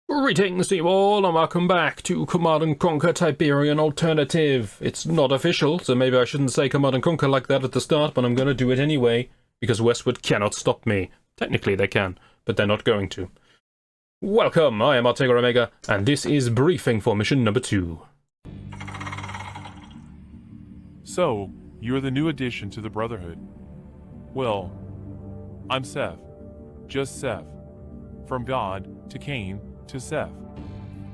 Greetings to you all, and welcome back to Command & Conquer Tiberian Alternative. It's not official, so maybe I shouldn't say Command & Conquer like that at the start, but I'm going to do it anyway, because Westwood cannot stop me. Technically they can, but they're not going to. Welcome, I am Ortega Omega, and this is briefing for mission number 2. So, you're the new addition to the Brotherhood. Well, I'm Seth. Just Seth. From God to Cain to Seth.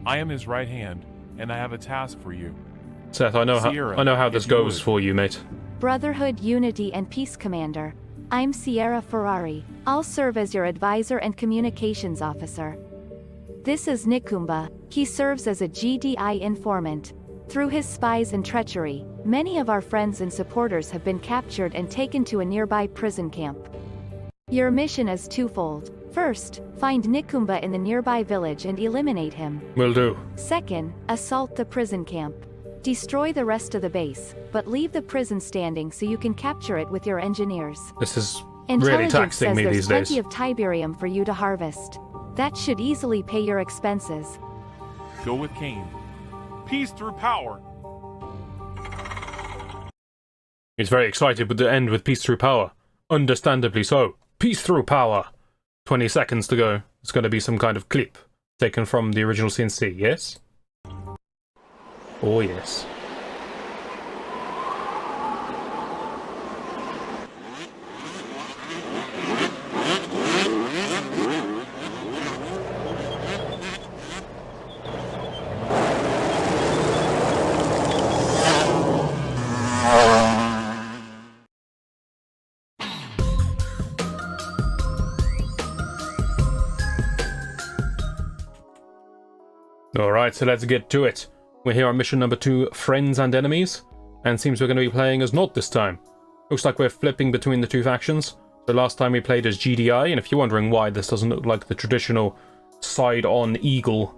I am his right hand, and I have a task for you. Seth, I know how this goes for you, mate. Brotherhood, Unity, and Peace Commander. I'm Sierra Ferrari. I'll serve as your advisor and communications officer. This is Nikumba. He serves as a GDI informant. Through his spies and treachery, many of our friends and supporters have been captured and taken to a nearby prison camp. Your mission is twofold. First, find Nikumba in the nearby village and eliminate him. Will do. Second, assault the prison camp. Destroy the rest of the base, but leave the prison standing so you can capture it with your engineers. This is really taxing me these days. Intelligence says there's plenty of Tiberium for you to harvest. That should easily pay your expenses. Go with Cain. Peace through power. He's very excited with the end with peace through power. Understandably so. Peace through power. 20 seconds to go. It's going to be some kind of clip taken from the original C&C, yes? Oh, yes. Alright, so let's get to it. We're here on mission number 2, Friends and Enemies, and seems we're going to be playing as Nod this time. Looks like we're flipping between the two factions. So last time we played as GDI, and if you're wondering why this doesn't look like the traditional side-on eagle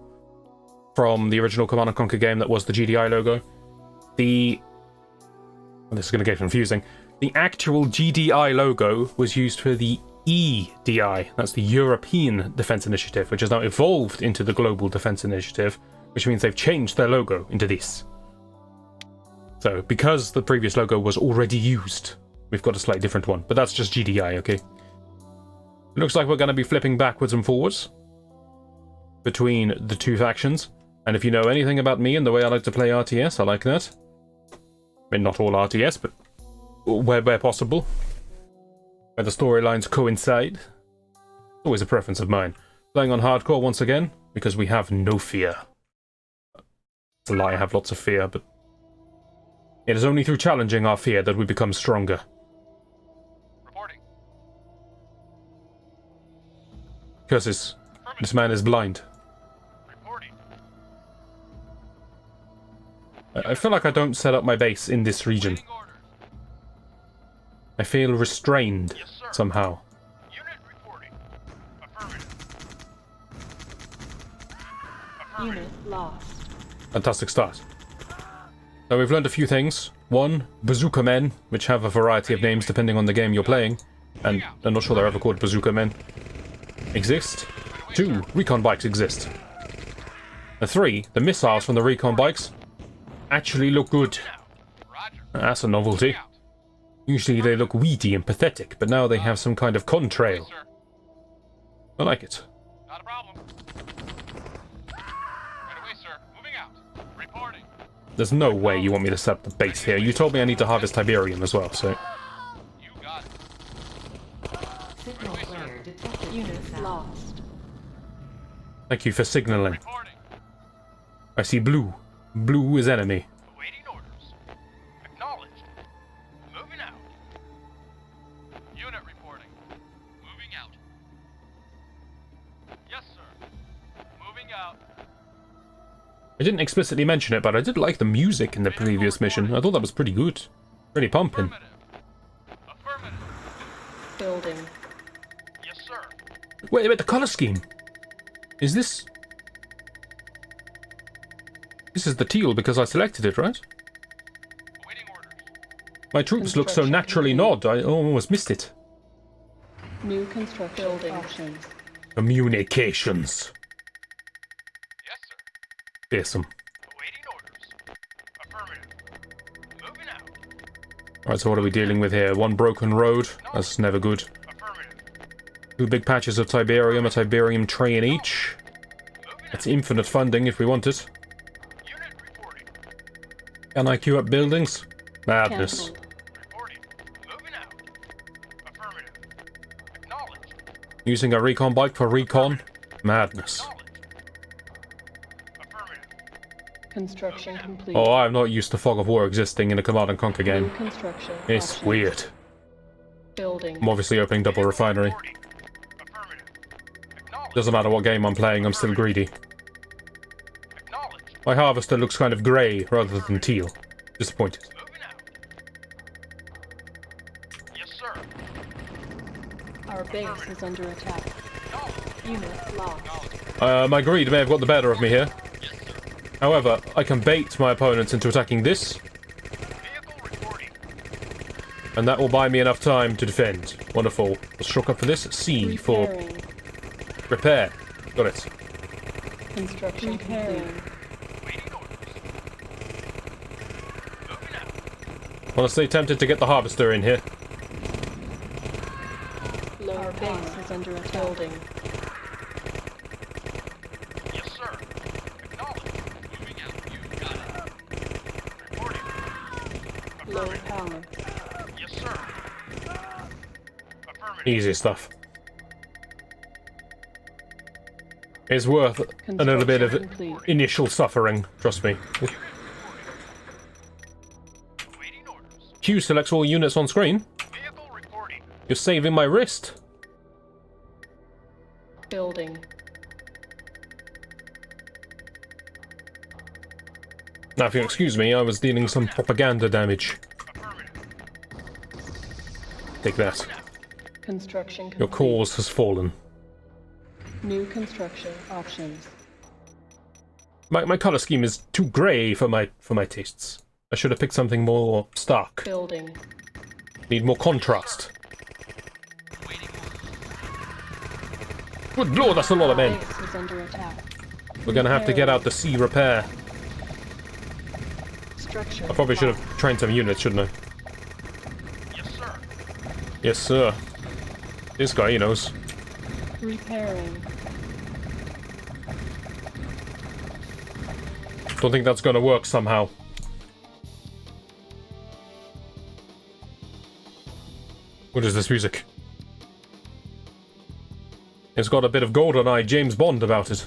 from the original Command & Conquer game that was the GDI logo, this is going to get confusing. The actual GDI logo was used for the EDI, that's the European Defence Initiative, which has now evolved into the Global Defence Initiative, which means they've changed their logo into this. So, because the previous logo was already used, we've got a slightly different one, but that's just GDI, okay? It looks like we're going to be flipping backwards and forwards between the two factions, and if you know anything about me and the way I like to play RTS, I like that. I mean, not all RTS, but where possible. Where the storylines coincide. Always a preference of mine. Playing on hardcore once again, because we have no fear. It's a lie, I have lots of fear, but it is only through challenging our fear that we become stronger. Reporting. Curses. This man is blind. Reporting. I feel like I don't set up my base in this region. I feel restrained somehow. Unit reporting. Affirmative. Unit lost. Fantastic start. Now we've learned a few things. 1, bazooka men, which have a variety of names depending on the game you're playing, and I'm not sure they're ever called bazooka men, exist. 2, recon bikes exist. And 3, the missiles from the recon bikes actually look good. That's a novelty. Usually they look weedy and pathetic, but now they have some kind of contrail. I like it. Not a problem. Right away, sir. Moving out. Reporting. There's no way you want me to set up the base here. You told me I need to harvest Tiberium as well, so... You got it. Signal flare detected. Unit lost. Thank you for signaling. Reporting. I see blue. Blue is enemy. Awaiting orders. Acknowledged. Moving out. Unit reporting. Moving out. Yes, sir. Moving out. I didn't explicitly mention it, but I did like the music in the previous mission. I thought that was pretty good. Pretty pumping. Affirmative. Affirmative. Building. Yes, sir. Wait, the color scheme. Is this... This is the teal because I selected it, right? Awaiting orders. My troops look so naturally Nod, I almost missed it. New construction options. Communications. Fearsome. Awaiting orders. Affirmative. Moving out. Alright, so what are we dealing with here? One broken road. That's never good. Affirmative. 2 big patches of Tiberium, a Tiberium train each. That's infinite funding if we want it. Unit reporting. Can I queue up buildings? Madness. Cancelled. Reporting. Moving out. Affirmative. Acknowledged. Using a recon bike for recon? Madness. Acknowledged. Affirmative. Construction complete. Oh, I'm not used to fog of war existing in a Command and Conquer New game. construction. It's options. weird. Building. I'm obviously opening double refinery. Reporting. Affirmative. Acknowledged. Doesn't matter what game I'm playing, I'm still greedy. Acknowledged. My harvester looks kind of grey rather than teal. Disappointed. Moving out. Yes, sir. Our base is under attack. Unit lost. My greed may have got the better of me here. However, I can bait my opponents into attacking this, Vehicle reporting. and that will buy me enough time to defend. Wonderful. Let's shock up for this. C for Repairing. repair. Got it. Construction complete. Waiting orders. Moving out. Honestly, tempted to get the harvester in here. Our base is under attack. Building. Yes, sir. Acknowledged. Moving out. You got it. Reporting. Low power. Yes, sir. Affirmative. Easy stuff. It's worth a little bit of Construction complete. initial suffering, trust me. Waiting orders. Q selects all units on screen. Vehicle reporting. You're saving my wrist. Building. Now, if you'll excuse me, I was dealing some propaganda damage. Affirmative. Take that. Construction complete. Your cause has fallen. New construction options. My color scheme is too grey for my tastes. I should have picked something more stark. Building. Need more contrast. Good lord, that's a lot of men. Base is under attack. We're gonna have to get out the C repair. Structure. I probably should have trained some units, shouldn't I? Yes, sir. Yes, sir. This guy, he knows. Repairing. Don't think that's gonna work somehow. What is this music? It's got a bit of GoldenEye James Bond about it.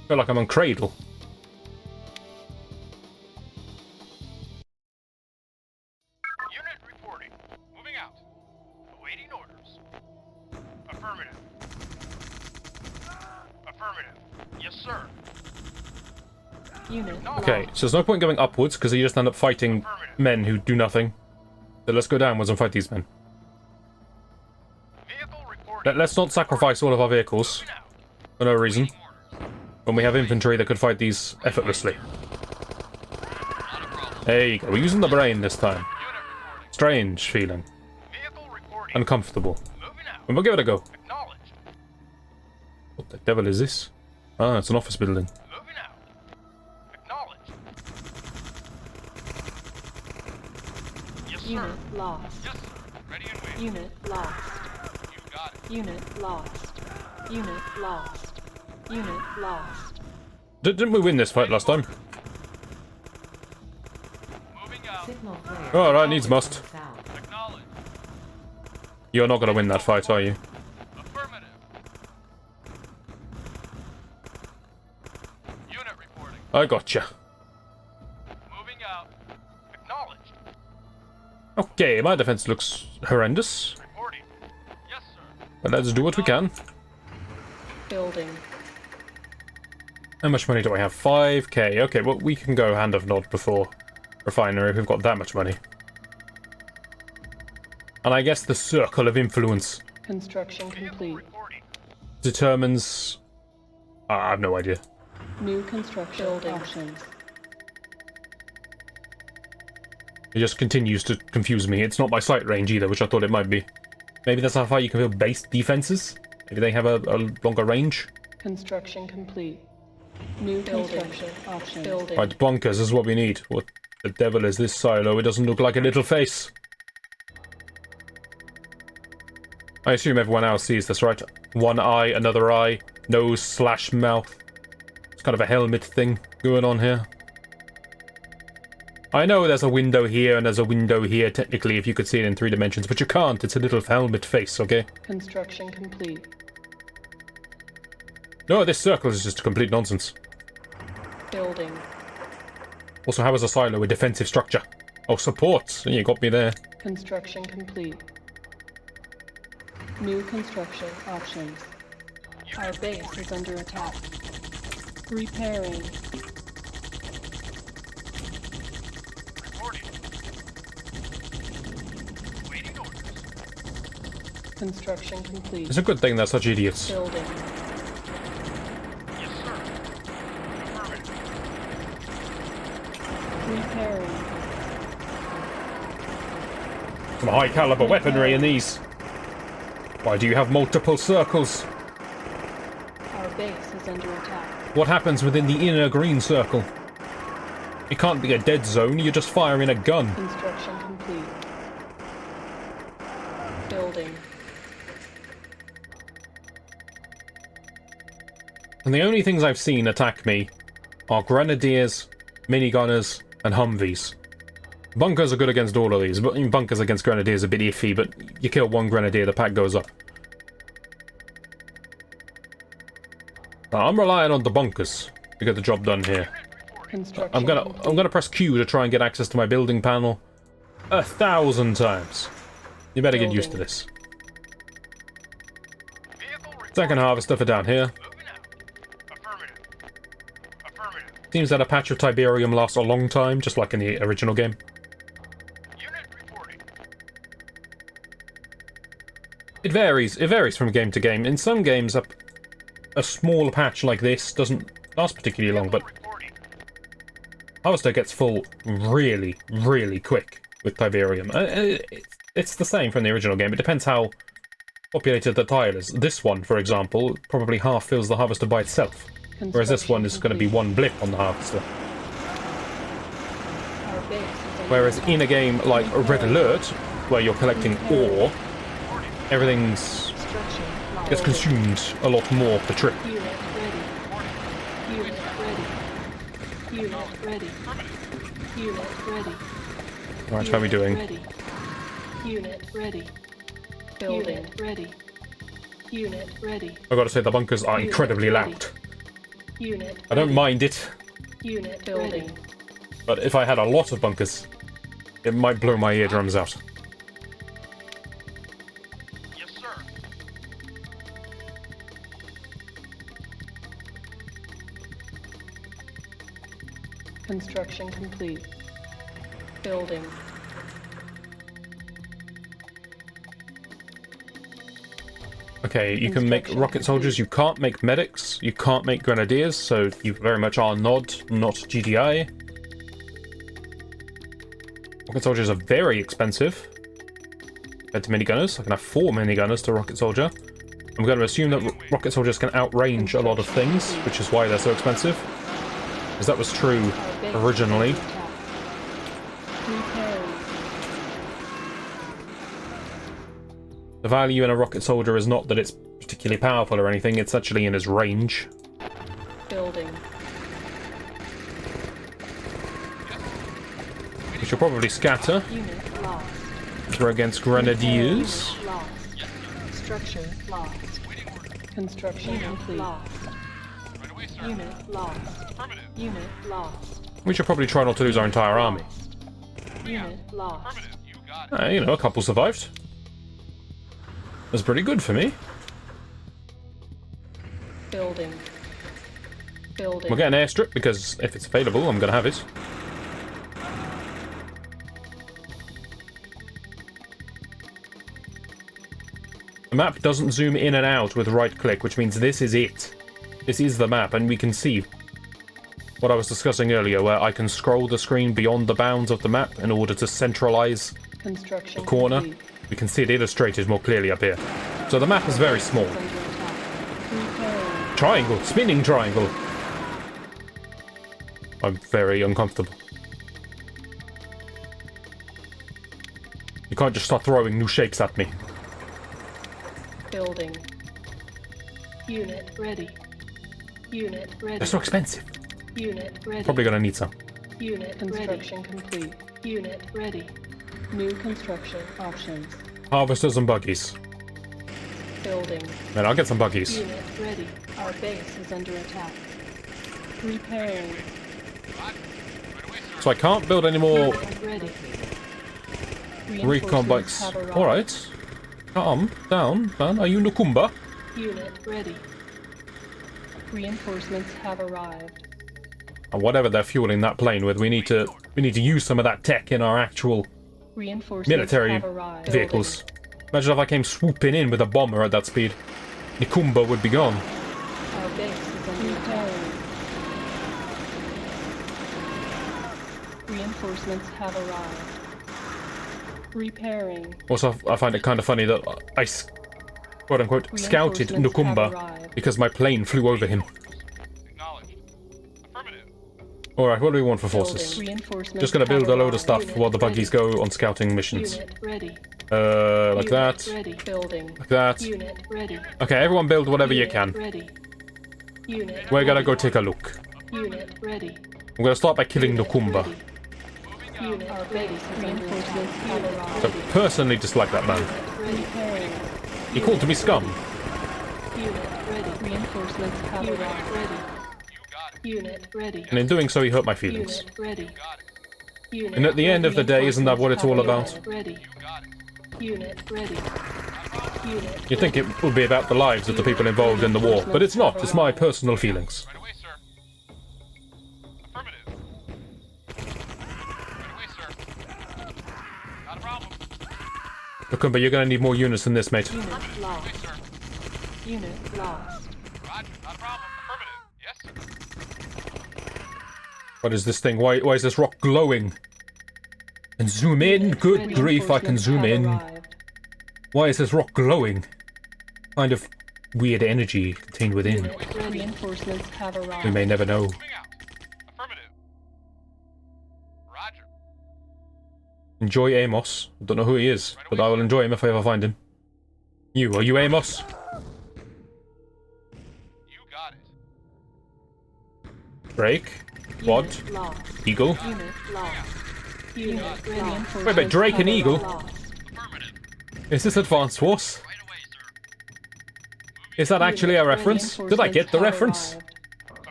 Feel like I'm on Cradle. Unit reporting. Moving out. Awaiting orders. Affirmative. Affirmative. Yes, sir. Unit Okay, lost. so there's no point going upwards because you just end up fighting men who do nothing. So let's go downwards and fight these men. Vehicle reporting. Let's not sacrifice all of our vehicles Moving out. for no reason Waiting orders. when we have infantry that could fight these effortlessly. There you go, we're using the brain this time. Unit reporting. Strange feeling. Vehicle reporting. Uncomfortable. Moving out. And we'll give it a go. Acknowledged. What the devil is this? Ah, it's an office building. Moving out. Acknowledged. Yes, sir. Unit lost. Yes, sir. Ready and waiting. Unit lost. You got it. Unit lost. Unit lost. Unit lost. Didn't we win this fight last time? Moving out. Signal flare. Oh, right, needs must. Acknowledged. You're not gonna win that fight, are you? Affirmative. Unit reporting. I gotcha. Moving out. Acknowledged. Okay, my defense looks horrendous. Reporting. Yes, sir. But let's do what we can. Building. How much money do I have? 5k. Okay, well, we can go hand of nod before refinery if we've got that much money. And I guess the circle of influence Construction Vehicle complete. reporting. determines... I have no idea. New construction building options. It just continues to confuse me. It's not my sight range either, which I thought it might be. Maybe that's how far you can build base defenses? Maybe they have a longer range? Construction complete. New construction options. Building. Right, bunkers is what we need. What the devil is this silo? It doesn't look like a little face. I assume everyone else sees this, right? One eye, another eye, nose slash mouth. It's kind of a helmet thing going on here. I know there's a window here and there's a window here, technically, if you could see it in 3 dimensions, but you can't. It's a little helmet face, okay? Construction complete. No, this circle is just complete nonsense. Building. Also, how is a silo a defensive structure? Oh, supports. You got me there. Construction complete. New construction options. Our base is under attack. Repairing. Reporting. Waiting orders. Construction complete. It's a good thing they're such idiots. Building. Yes, sir. Affirmative. Repairing. Some high caliber weaponry in these. Why do you have multiple circles? Our base is under attack. What happens within the inner green circle? It can't be a dead zone, you're just firing a gun. Construction complete. Building. And the only things I've seen attack me are grenadiers, minigunners, and Humvees. Bunkers are good against all of these, but bunkers against grenadiers are a bit iffy, but you kill one grenadier, the pack goes up. I'm relying on the bunkers to get the job done here. Construction I'm gonna press Q to try and get access to my building panel 1,000 times. You better get used to this. Vehicle reporting. Second harvester for down here. Moving out. Affirmative. Affirmative. Seems that a patch of Tiberium lasts a long time, just like in the original game. Unit reporting. It varies from game to game. In some games, a small patch like this doesn't last particularly long, but Reporting. Harvester gets full really, really quick with Tiberium. It's the same from the original game. It depends how populated the tile is. This one, for example, probably half fills the Harvester by itself, whereas this one is going to be one blip on the Harvester. Our base is under Whereas attack. in a game like Red Alert, where you're collecting ore, everything's Construction locked. gets consumed a lot more per trip. Unit ready. Unit ready. Unit ready. Unit ready. Right, how are we doing? Ready. Unit ready. Building. Unit ready. Unit ready. I've got to say, the bunkers are incredibly loud. Unit. I don't ready. mind it, Unit building. but if I had a lot of bunkers, it might blow my eardrums out. Yes, sir. Construction complete. Building. Okay, you can make Construction rocket soldiers, you can't make medics, you can't make grenadiers, so you very much are NOD, not GDI. Rocket soldiers are very expensive compared to minigunners. I can have 4 minigunners to rocket soldier. I'm going to assume that rocket soldiers can outrange a lot of things, which is why they're so expensive. Because that was true Our base originally. is under attack. Repairing. The value in a rocket soldier is not that it's particularly powerful or anything, it's actually in its range. Building. We should probably scatter. Unit lost. Throw against grenadiers. Unit lost. Structure lost. Construction complete. Lost. Right away, sir. Unit lost. Affirmative. Unit lost. We should probably try not to lose our entire army. Unit lost. Affirmative. You got it. You know, a couple survived. That's pretty good for me. Building. Building. We'll get an airstrip because if it's available, I'm going to have it. The map doesn't zoom in and out with right click, which means this is it. This is the map, and we can see what I was discussing earlier, where I can scroll the screen beyond the bounds of the map in order to centralize Construction the corner. complete. We can see it illustrated more clearly up here. So the map is very small. Under attack. Repairing. Triangle, spinning triangle. I'm very uncomfortable. You can't just start throwing new shapes at me. Building. Unit ready. Unit ready. They're so expensive. Unit ready. Probably gonna need some. Unit construction complete. Unit ready. New construction options. Harvesters and buggies. Building. Man, I'll get some buggies. Unit ready. Our base is under attack. Repairing. So I can't build any more Unit ready. recon bikes. Reinforcements have arrived. Alright. Calm down, man. Are you Nukumba? Unit ready. Reinforcements have arrived. And whatever they're fueling that plane with, we need to use some of that tech in our actual Reinforcements military have arrived. vehicles. Imagine if I came swooping in with a bomber at that speed. Nukumba would be gone. Our base is under attack. Reinforcements have arrived. Repairing. Also, I find it kind of funny that I, quote-unquote, scouted Reinforcements have Nukumba arrived. because my plane flew over him. Acknowledged. Affirmative. Alright, what do we want for forces? Building. Reinforcements Just gonna build a have load of stuff arrived. while the Unit buggies ready. go on scouting missions. Unit ready. Like Unit that. Ready. Building. Like that. Unit ready. Okay, everyone build whatever you Unit can. Ready. Unit We're gonna ready. go take a look. Unit ready. I'm gonna start by killing Unit Nukumba. ready. Unit our base is under attack. Have I arrived. personally dislike that man. Repairing. He called me scum. Unit ready. Reinforcements have arrived. Ready. Unit ready. And in doing so, he hurt my feelings. Unit ready. Unit And at the end of the day, isn't that what it's all about? Unit ready. Unit ready. Unit You'd think it would be about the lives of the people involved in the war, but it's not. It's my personal feelings. Right away, sir. Affirmative. Right away, sir. Not a problem. Nukumba, you're gonna need more units than this, mate. Unit Right lost. away, sir. Unit lost. Roger. Not a problem. Affirmative. Yes, sir. What is this thing? Why is this rock glowing? And zoom in? Good grief, I can zoom in. Why is this rock glowing? Kind of weird energy contained within. Reinforcements have arrived. We may never know. Moving out. Affirmative. Roger. Enjoy Amos. I don't know who he is, but I will enjoy him if I ever find him. Are you Amos? You got it. Drake? What? Unit lost. Eagle? Unit lost. Unit ready. Wait, but Drake and Eagle? Affirmative. Is this Advanced Wars? Right away, sir. Is that actually a reference? Did I get the reference?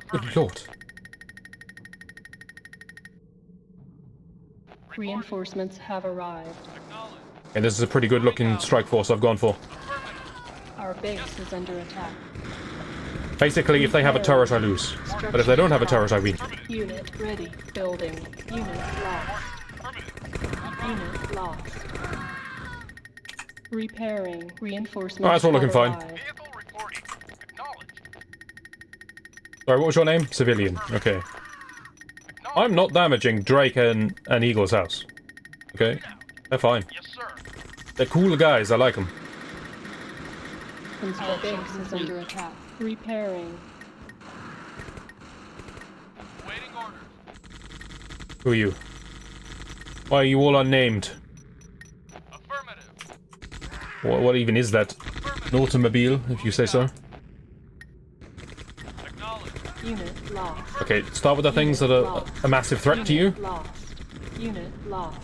Good lord. Reinforcements have arrived. Acknowledged. Okay, this is a pretty good looking strike force I've gone for. Our base is under attack. Basically, if they have a turret, I lose. But if they don't have a turret, I win. Unit ready. Building. Unit lost. Affirmative. Unit lost. Repairing. Reinforcements. Oh, that's all looking have fine. arrived. Vehicle reporting. Acknowledged. Sorry, what was your name? Civilian. Okay. I'm not damaging Drake and Eagle's house. Okay? They're fine. Yes, sir. They're cool guys, I like them. Our base is under attack. Repairing. Waiting orders. Who are you? Why are you all unnamed? Affirmative. What even is that? An automobile, if you say so. Acknowledged. Unit lost. Okay, start with the things that are a massive threat to you. Unit lost. Unit lost.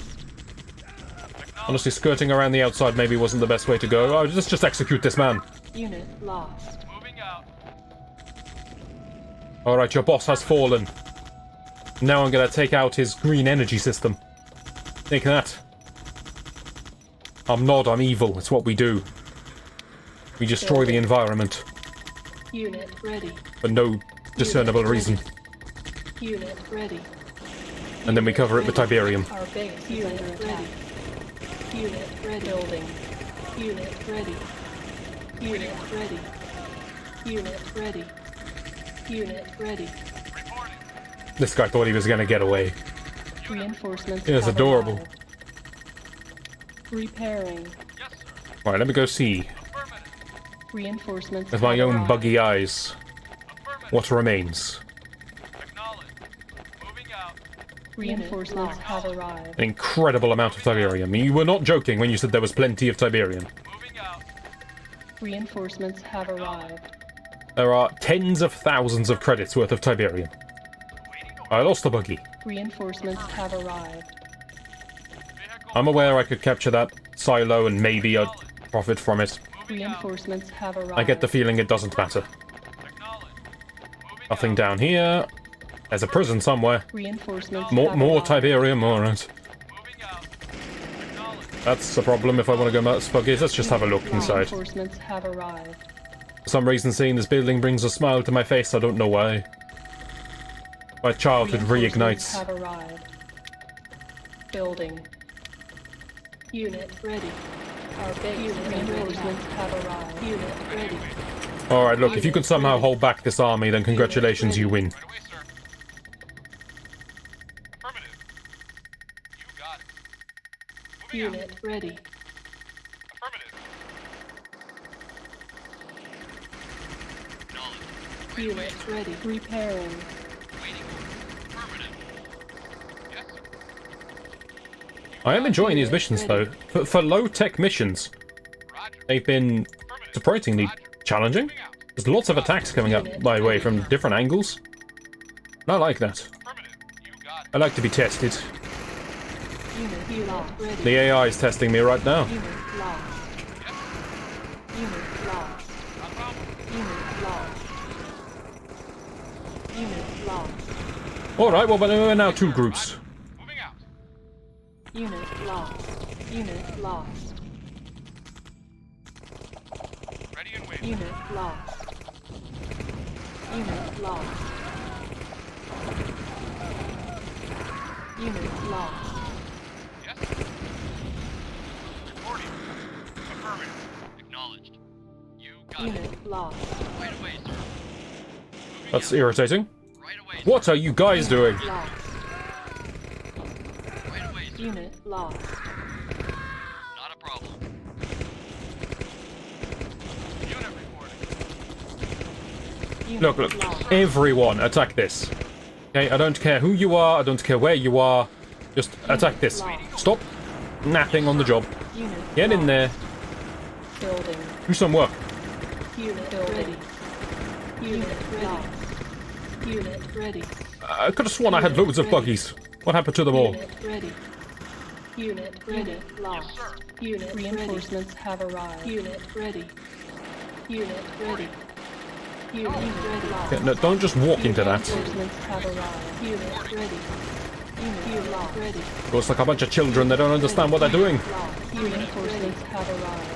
Honestly, skirting around the outside maybe wasn't the best way to go. Oh, let's just execute this man. Unit lost. Moving out. Alright, your boss has fallen. Now I'm gonna take out his green energy system. Take that. I'm not, I'm evil. It's what we do. We destroy the environment Unit ready. for no discernible reason. Unit ready. And then we cover it with Tiberium. Our base is under attack. Unit ready. Building. Unit ready. Unit ready. Unit ready. Unit ready. Reporting. This guy thought he was gonna get away. Reinforcements. It is have adorable. arrived. Repairing. Yes, sir. Alright, let me go see. Affirmative. Reinforcements. With my have own arrived. buggy eyes. what remains. Acknowledged. Moving out. Reinforcements have arrived. An incredible amount of Tiberium. You were not joking when you said there was plenty of Tiberium. Moving out. Reinforcements have arrived. There are tens of thousands of credits worth of Tiberium. I lost a buggy. Reinforcements have arrived. I'm aware I could capture that silo and maybe I'd profit from it. Reinforcements have arrived. I get the feeling it doesn't matter. Acknowledged. Moving Nothing down here. There's a prison somewhere. Reinforcements More have arrived. Tiberium, alright. Moving out. Acknowledged. That's a problem if I want to go about buggies. Let's just have a look inside. Reinforcements have arrived. For some reason, seeing this building brings a smile to my face. I don't know why. My childhood Reinforcements reignites. have arrived. Building. Unit ready. Our base reinforcements have arrived. Unit ready. Alright, look, if you can somehow hold back this army, then congratulations, you win. Right away, sir. Affirmative. You got it. Moving out. Unit ready. Affirmative. Acknowledged. Unit ready. Repairing. Waiting. Affirmative. Yes, sir. I am enjoying these missions, though. For low-tech missions, Roger. they've been Affirmative. surprisingly challenging. Moving out. There's lots of attacks coming up my way from different angles. I like that. Affirmative. You got it. I like to be tested. Unit lost. Ready. The AI is testing me right now. Unit lost. Yes, sir. Unit lost. Not a problem. Unit lost. Unit lost. Alright, well, but we're now two groups. Moving out. Unit lost. Unit lost. Ready and waiting. Unit lost. Unit lost. Unit lost. Yes, sir. Reporting. Affirmative. Acknowledged. You got it. Unit lost. Right away, sir. Moving That's out. irritating. Right away, sir. What are you guys doing? Lost. Right away, sir. Unit lost. Not a problem. Unit reporting. Unit Look, look. lost. Everyone, attack this. Okay, I don't care who you are, I don't care where you are. Just attack this. Stop napping on the job. Unit Get in lost. there. Building. Do some work. Unit ready. Unit lost. Unit ready. I could have sworn I had loads of buggies. What happened to them all? Unit ready. Unit ready. Lost. Unit reinforcements have arrived. Unit ready. Unit ready. Unit ready. Lost. Yeah, no, don't just walk into that. Reinforcements have arrived. Unit ready. Unit lost. Ready. Looks like a bunch of children, they don't understand what they're doing. Lost. Reinforcements have arrived.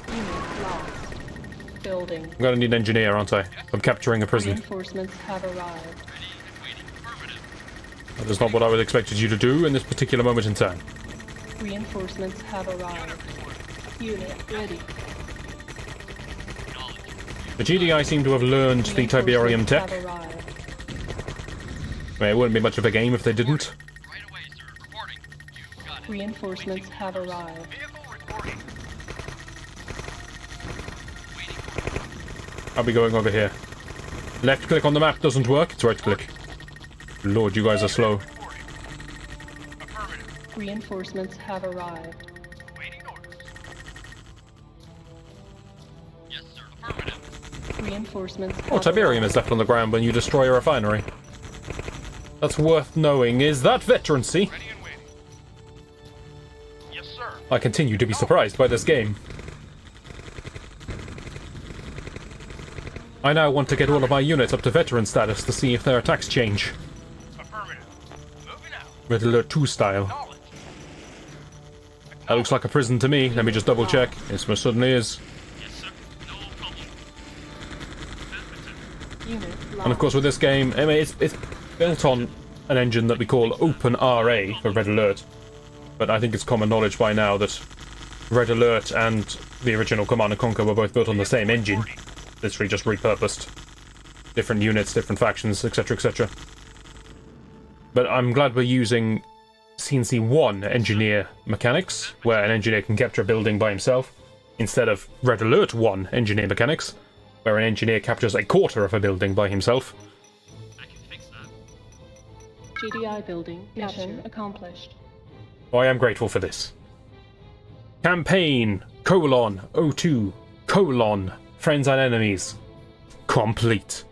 Unit lost. Building. I'm gonna need an engineer, aren't I? I'm capturing a prison. Reinforcements have arrived. Ready and waiting. Affirmative. That is not what I would expected you to do in this particular moment in time. Reinforcements have arrived. Unit ready. The GDI seem to have learned the Tiberium Reinforcements tech. have arrived. I mean, it wouldn't be much of a game if they didn't. Right away, sir. Reporting. You got it. Reinforcements have arrived. Vehicle reporting. Waiting. I'll be going over here. Left click on the map doesn't work, it's right click. Lord, you guys are slow. Reporting. Affirmative. Reinforcements have arrived. Waiting orders. Yes, sir. Affirmative. Reinforcements have Oh, Tiberium is left on the ground when you destroy a refinery. That's worth knowing. Is that veterancy? Ready and waiting. Yes, sir. I continue to be surprised by this game. I now want to get all of my units up to veteran status to see if their attacks change. Affirmative. Moving out. Red Alert 2 style. Knowledge. That looks like a prison to me. Let me just double check. It most certainly is. Yes, sir. No problem. Unit lost. And of course with this game, I mean, it's built on an engine that we call OpenRA for Red Alert. But I think it's common knowledge by now that Red Alert and the original Command & Conquer were both built on the same engine. Literally just repurposed. Different units, different factions, etc, etc. But I'm glad we're using C&C 1 engineer mechanics, where an engineer can capture a building by himself, instead of Red Alert 1 engineer mechanics, where an engineer captures a quarter of a building by himself. I can fix that. GDI building. Mission accomplished. I am grateful for this. Campaign, :02, friends and enemies. Complete.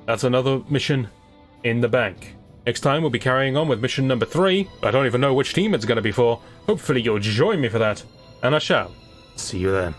That's another mission in the bank. Next time we'll be carrying on with mission number 3. I don't even know which team it's going to be for. Hopefully you'll join me for that. And I shall. See you then.